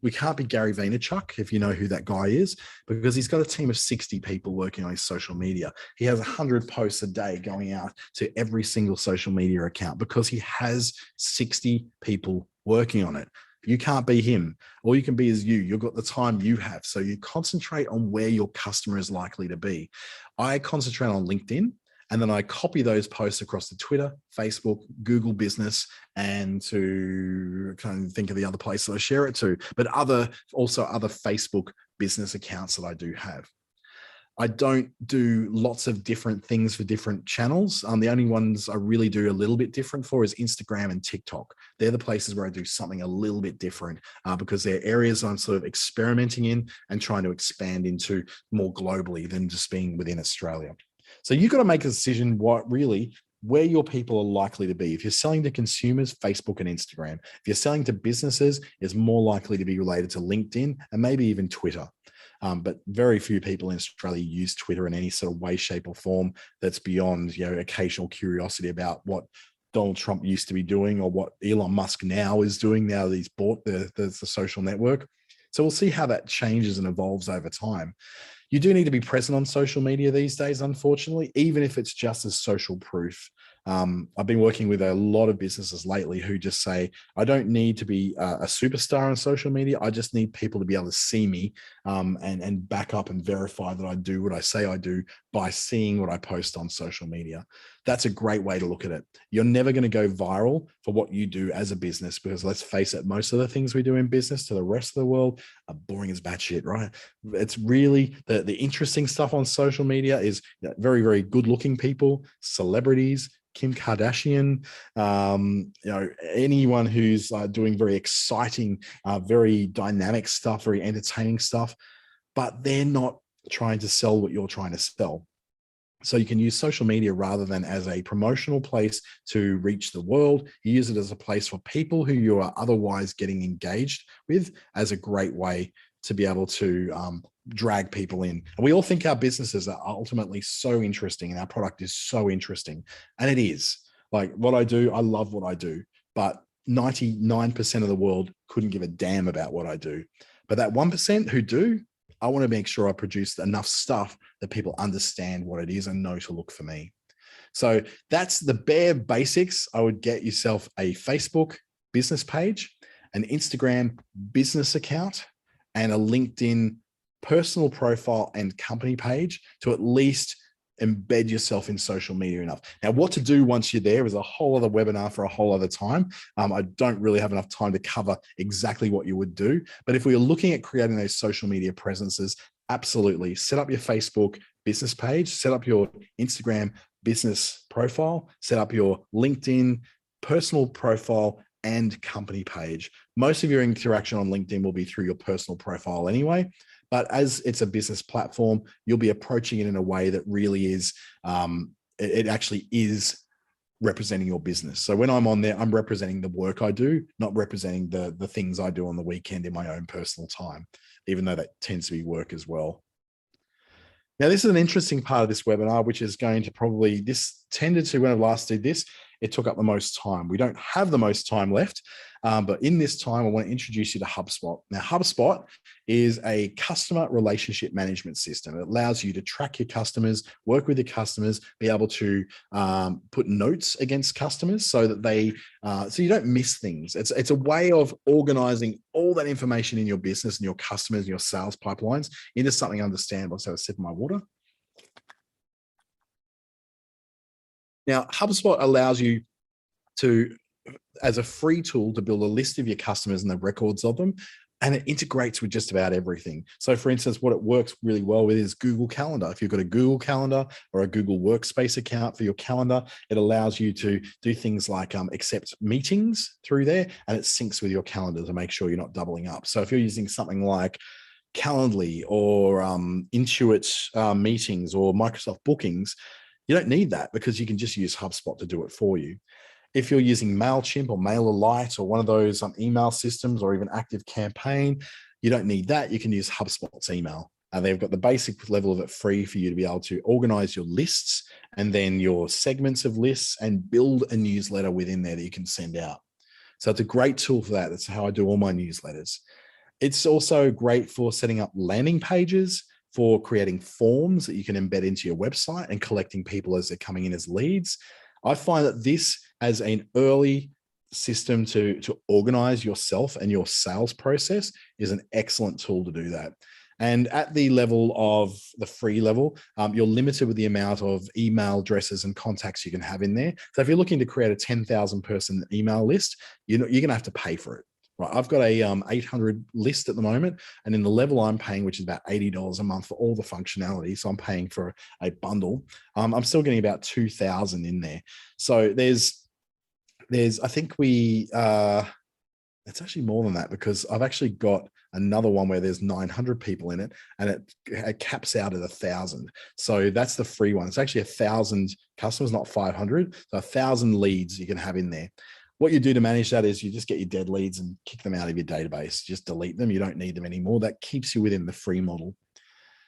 We can't be Gary Vaynerchuk, if you know who that guy is, because he's got a team of 60 people working on his social media. He has 100 posts a day going out to every single social media account because he has 60 people working on it. You can't be him. All you can be is you. You've got the time you have. So you concentrate on where your customer is likely to be. I concentrate on LinkedIn, and then I copy those posts across to Twitter, Facebook, Google Business, and to kind of think of the other place that I share it to, but also other Facebook business accounts that I do have. I don't do lots of different things for different channels. The only ones I really do a little bit different for is Instagram and TikTok. They're the places where I do something a little bit different because they're areas I'm sort of experimenting in and trying to expand into more globally than just being within Australia. So you've got to make a decision where your people are likely to be. If you're selling to consumers, Facebook and Instagram. If you're selling to businesses, it's more likely to be related to LinkedIn and maybe even Twitter. But very few people in Australia use Twitter in any sort of way, shape, or form that's beyond, occasional curiosity about what Donald Trump used to be doing or what Elon Musk now is doing now that he's bought the social network. So we'll see how that changes and evolves over time. You do need to be present on social media these days, unfortunately, even if it's just as social proof. I've been working with a lot of businesses lately who just say, I don't need to be a superstar on social media. I just need people to be able to see me and back up and verify that I do what I say I do by seeing what I post on social media. That's a great way to look at it. You're never going to go viral for what you do as a business because let's face it, most of the things we do in business to the rest of the world are boring as batshit, right? It's really the interesting stuff on social media is very, very good looking people, celebrities, Kim Kardashian, anyone who's doing very exciting, very dynamic stuff, very entertaining stuff, but they're not trying to sell what you're trying to sell. So you can use social media rather than as a promotional place to reach the world. You use it as a place for people who you are otherwise getting engaged with as a great way to be able to drag people in. And we all think our businesses are ultimately so interesting and our product is so interesting. And it is. Like what I do, I love what I do, but 99% of the world couldn't give a damn about what I do. But that 1% who do, I want to make sure I produce enough stuff that people understand what it is and know to look for me. So that's the bare basics. I would get yourself a Facebook business page, an Instagram business account, and a LinkedIn personal profile and company page to at least embed yourself in social media enough. Now, what to do once you're there is a whole other webinar for a whole other time. I don't really have enough time to cover exactly what you would do, but if we are looking at creating those social media presences, absolutely set up your Facebook business page, set up your Instagram business profile, set up your LinkedIn personal profile and company page. Most of your interaction on LinkedIn will be through your personal profile anyway, but as it's a business platform, you'll be approaching it in a way that really is, it actually is representing your business. So when I'm on there, I'm representing the work I do, not representing the things I do on the weekend in my own personal time, even though that tends to be work as well. Now, this is an interesting part of this webinar, which is going to this tended to, when I last did this, it took up the most time. We don't have the most time left, but in this time, I want to introduce you to Hubspot. Now, Hubspot is a customer relationship management system. It allows you to track your customers, work with your customers, be able to put notes against customers so that so you don't miss things. It's a way of organizing all that information in your business and your customers and your sales pipelines into something understandable. So I sip my water. Now, HubSpot allows you to, as a free tool, to build a list of your customers and the records of them, and it integrates with just about everything. So for instance, what it works really well with is Google Calendar. If you've got a Google Calendar or a Google Workspace account for your calendar, it allows you to do things like accept meetings through there, and it syncs with your calendar to make sure you're not doubling up. So if you're using something like Calendly or Intuit meetings or Microsoft bookings, you don't need that because you can just use HubSpot to do it for you. If you're using MailChimp or MailerLite or one of those email systems or even ActiveCampaign, you don't need that. You can use HubSpot's email. They've got the basic level of it free for you to be able to organize your lists and then your segments of lists and build a newsletter within there that you can send out. So it's a great tool for that. That's how I do all my newsletters. It's also great for setting up landing pages, for creating forms that you can embed into your website and collecting people as they're coming in as leads. I find that this as an early system to organize yourself and your sales process is an excellent tool to do that. And at the level of the free level, you're limited with the amount of email addresses and contacts you can have in there. So if you're looking to create a 10,000 person email list, you're going to have to pay for it. Right, I've got a 800 list at the moment, and in the level I'm paying, which is about $80 a month for all the functionality, so I'm paying for a bundle. I'm still getting about 2,000 in there. So there's I think it's actually more than that because I've actually got another one where there's 900 people in it, and it caps out at 1,000. So that's the free one. It's actually 1,000 customers, not 500. So 1,000 leads you can have in there. What you do to manage that is you just get your dead leads and kick them out of your database. Just delete them. You don't need them anymore. That keeps you within the free model.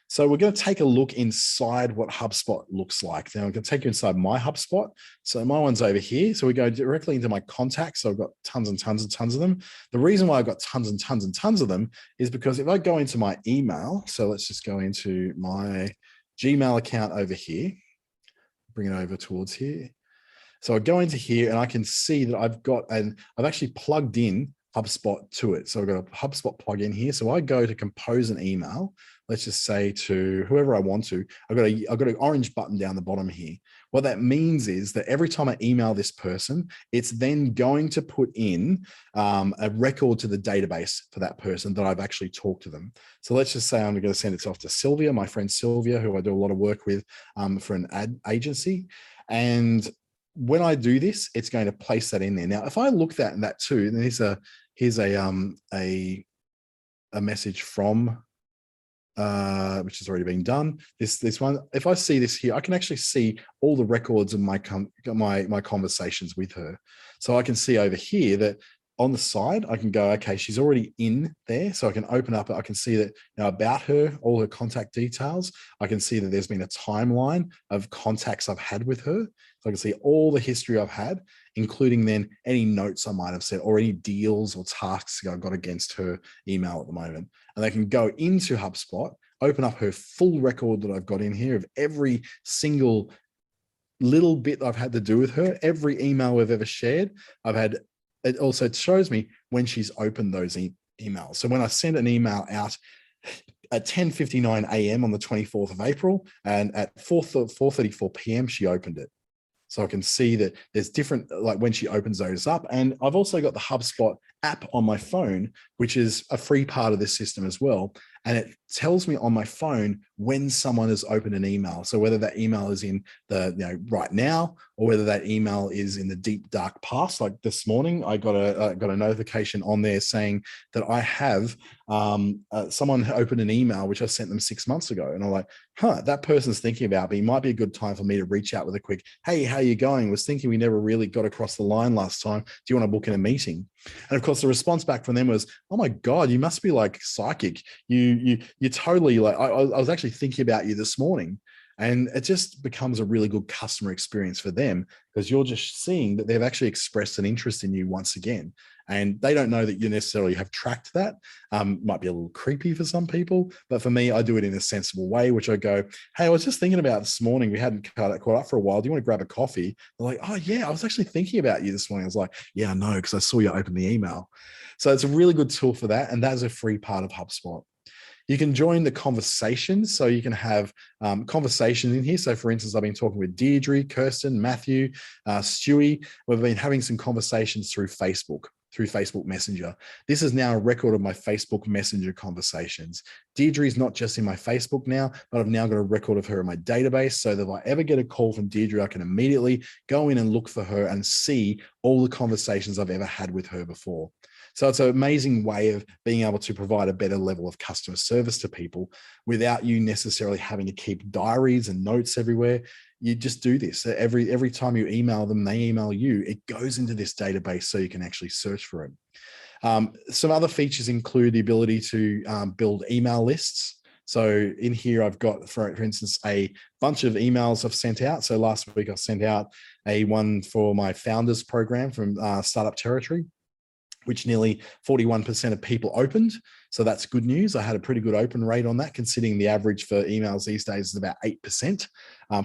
So we're going to take a look inside what HubSpot looks like. Now I'm going to take you inside my HubSpot. So my one's over here. So we go directly into my contacts. So I've got tons and tons and tons of them. The reason why I've got tons and tons and tons of them is because if I go into my email, so let's just go into my Gmail account over here, bring it over towards here. So I go into here and I can see that I've actually plugged in HubSpot to it. So I've got a HubSpot plugin here. So I go to compose an email, let's just say to whoever I want to. I've got an orange button down the bottom here. What that means is that every time I email this person, it's then going to put in a record to the database for that person that I've actually talked to them. So let's just say I'm going to send it off to Sylvia, my friend Sylvia, who I do a lot of work with for an ad agency. And when I do this, it's going to place that in there. Now, if I look at that too, then here's a message from which has already been done. This one, if I see this here, I can actually see all the records of my conversations with her. So I can see over here that on the side, I can go, okay, she's already in there. So I can open up, I can see that about her, all her contact details. I can see that there's been a timeline of contacts I've had with her. So I can see all the history I've had, including then any notes I might have said or any deals or tasks I've got against her email at the moment. And they can go into HubSpot, open up her full record that I've got in here of every single little bit I've had to do with her, every email we've ever shared. It also shows me when she's opened those emails. So when I send an email out at 10:59 a.m. on the 24th of April, and at 4:34 p.m. she opened it. So I can see that there's different, like when she opens those up. And I've also got the HubSpot app on my phone, which is a free part of this system as well. And it tells me on my phone when someone has opened an email. So whether that email is in the, right now, or whether that email is in the deep, dark past. Like this morning, I got a notification on there saying that I have someone opened an email, which I sent them 6 months ago. And I'm like, that person's thinking about me. It might be a good time for me to reach out with a quick, hey, how you going? Was thinking we never really got across the line last time. Do you want to book in a meeting? And of course, the response back from them was, oh my God, you must be like psychic. You totally like, I was actually thinking about you this morning. And it just becomes a really good customer experience for them because you're just seeing that they've actually expressed an interest in you once again. And they don't know that you necessarily have tracked that. Might be a little creepy for some people, but for me, I do it in a sensible way, which I go, hey, I was just thinking about this morning. We hadn't caught up for a while. Do you want to grab a coffee? They're like, oh yeah, I was actually thinking about you this morning. I was like, yeah, I know, because I saw you open the email. So it's a really good tool for that. And that is a free part of HubSpot. You can join the conversations. So you can have conversations in here. So for instance, I've been talking with Deirdre, Kirsten, Matthew, Stewie. We've been having some conversations through Facebook Messenger. This is now a record of my Facebook Messenger conversations. Deirdre is not just in my Facebook now, but I've now got a record of her in my database. So that if I ever get a call from Deirdre, I can immediately go in and look for her and see all the conversations I've ever had with her before. So it's an amazing way of being able to provide a better level of customer service to people without you necessarily having to keep diaries and notes everywhere. You just do this. Every time you email them, they email you. It goes into this database so you can actually search for it. Some other features include the ability to build email lists. So in here, I've got, for instance, a bunch of emails I've sent out. So last week I sent out a one for my founders program from Startup Territory, which nearly 41% of people opened. So that's good news. I had a pretty good open rate on that, considering the average for emails these days is about 8%.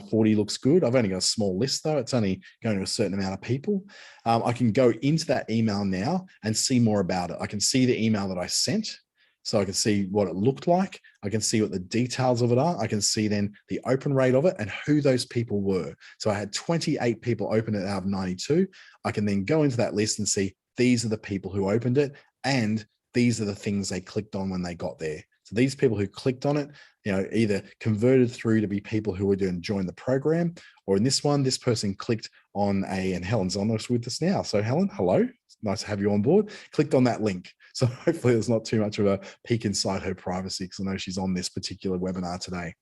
40 looks good. I've only got a small list though. It's only going to a certain amount of people. I can go into that email now and see more about it. I can see the email that I sent. So I can see what it looked like. I can see what the details of it are. I can see then the open rate of it and who those people were. So I had 28 people open it out of 92. I can then go into that list and see these are the people who opened it, and these are the things they clicked on when they got there. So these people who clicked on it, either converted through to be people who were going to join the program, or in this one, this person clicked on and Helen's on us with us now. So Helen, hello. It's nice to have you on board. Clicked on that link. So hopefully there's not too much of a peek inside her privacy, because I know she's on this particular webinar today.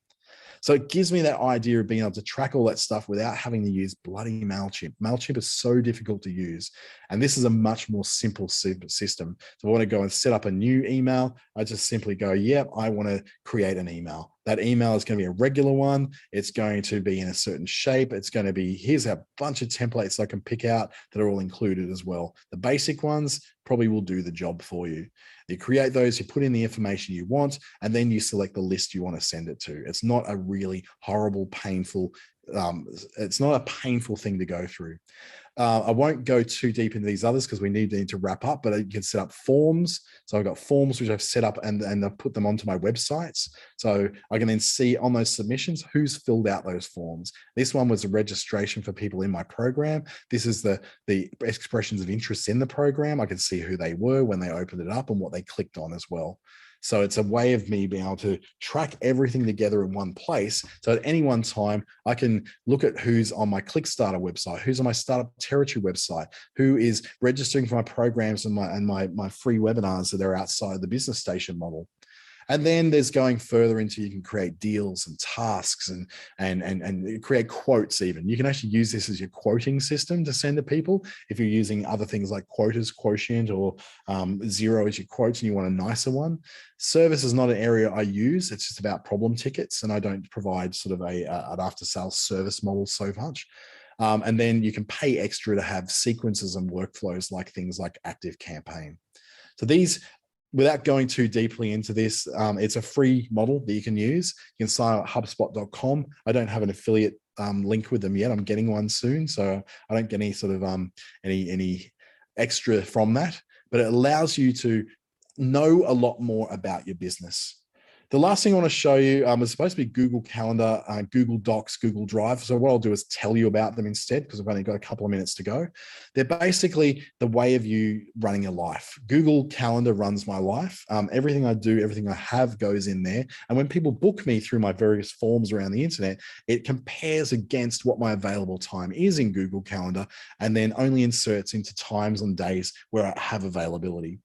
So it gives me that idea of being able to track all that stuff without having to use bloody MailChimp. MailChimp is so difficult to use. And this is a much more simple system. So I want to go and set up a new email. I just simply go, yep, I want to create an email. That email is going to be a regular one. It's going to be in a certain shape. It's going to be, here's a bunch of templates I can pick out that are all included as well. The basic ones probably will do the job for you. You create those, you put in the information you want, and then you select the list you want to send it to. It's not a really horrible, painful, it's not a painful thing to go through. I won't go too deep into these others because we need to wrap up, but you can set up forms. So I've got forms which I've set up and I've put them onto my websites. So I can then see on those submissions who's filled out those forms. This one was a registration for people in my program. This is the expressions of interest in the program. I can see who they were when they opened it up and what they clicked on as well. So it's a way of me being able to track everything together in one place. So at any one time, I can look at who's on my Clickstarter website, who's on my Startup Territory website, who is registering for my programs and my free webinars that are outside of the Business Station model. And then there's going further into, you can create deals and tasks and create quotes even. You can actually use this as your quoting system to send to people. If you're using other things like quotas, quotient, or Xero as your quotes and you want a nicer one. Service is not an area I use. It's just about problem tickets. And I don't provide sort of an after sales service model so much. And then you can pay extra to have sequences and workflows like things like Active Campaign. So these, without going too deeply into this, it's a free model that you can use. You can sign up at hubspot.com. I don't have an affiliate link with them yet. I'm getting one soon, so I don't get any sort of any extra from that, but it allows you to know a lot more about your business. The last thing I want to show you is supposed to be Google Calendar, Google Docs, Google Drive. So what I'll do is tell you about them instead, because I've only got a couple of minutes to go. They're basically the way of you running your life. Google Calendar runs my life. Everything I do, everything I have goes in there. And when people book me through my various forms around the internet, it compares against what my available time is in Google Calendar, and then only inserts into times and days where I have availability.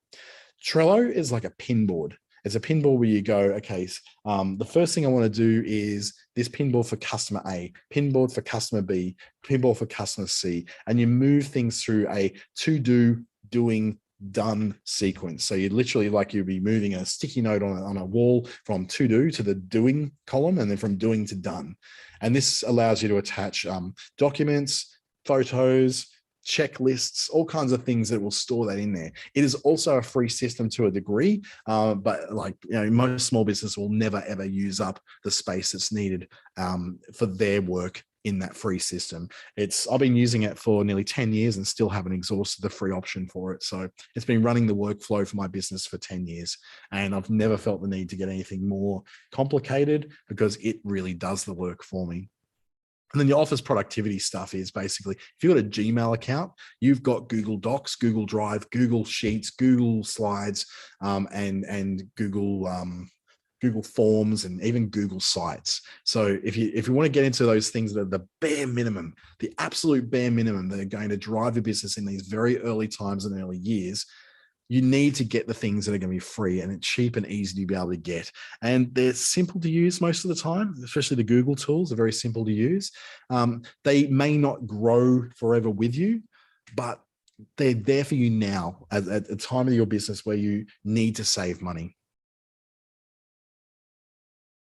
Trello is like a pinboard. It's a pinboard where you go, okay, the first thing I want to do is this pinboard for customer A, pinboard for customer B, pinboard for customer C, and you move things through a to-do, doing, done sequence. So you'd literally, like, you'd be moving a sticky note on a wall from to-do to the doing column, and then from doing to done. And this allows you to attach documents, photos, checklists, all kinds of things that will store that in there. It is also a free system to a degree, but most small business will never ever use up the space that's needed for their work in that free system. I've been using it for nearly 10 years and still haven't exhausted the free option for it. So it's been running the workflow for my business for 10 years. And I've never felt the need to get anything more complicated, because it really does the work for me. And then your office productivity stuff is basically, if you've got a Gmail account, you've got Google Docs, Google Drive, Google Sheets, Google Slides, and Google Forms, and even Google Sites. So if you want to get into those things that are the bare minimum, the absolute bare minimum that are going to drive your business in these very early times and early years, You need to get the things that are going to be free and it's cheap and easy to be able to get. And they're simple to use most of the time, especially the Google tools are very simple to use. They may not grow forever with you, but they're there for you now at a time of your business where you need to save money.